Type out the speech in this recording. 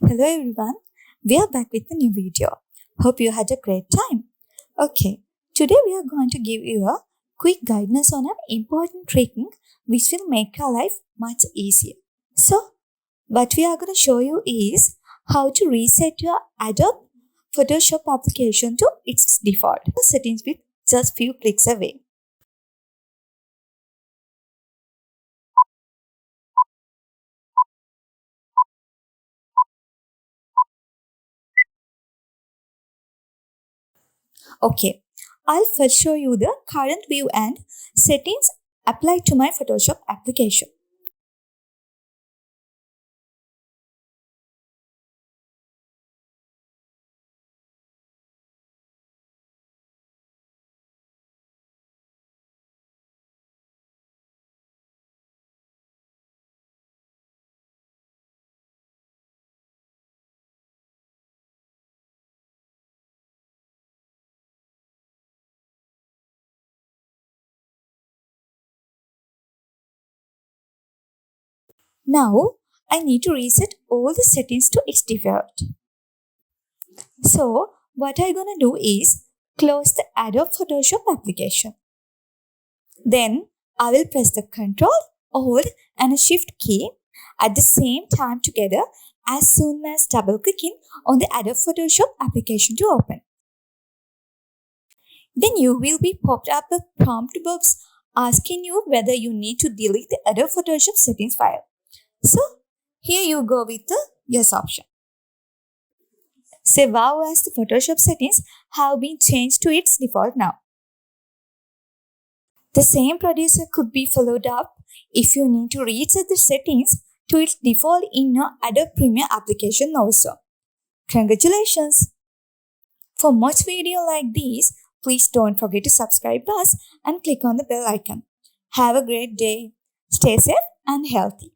Hello everyone, we are back with a new video. Hope you had a great time. Okay, today we are going to give you a quick guidance on an important trick which will make your life much easier. So, what we are going to show you is how to reset your Adobe Photoshop application to its default settings with just few clicks away. Okay, I'll first show you the current view and settings applied to my Photoshop application. Now, I need to reset all the settings to its default. So, what I'm gonna do is close the Adobe Photoshop application. Then, I will press the Ctrl, Alt and Shift key at the same time together as soon as double clicking on the Adobe Photoshop application to open. Then you will be popped up a prompt box asking you whether you need to delete the Adobe Photoshop settings file. So, here you go with the yes option. Say wow as the Photoshop settings have been changed to its default now. The same procedure could be followed up if you need to reset the settings to its default in your Adobe Premiere application also. Congratulations! For more videos like these, please don't forget to subscribe us and click on the bell icon. Have a great day. Stay safe and healthy.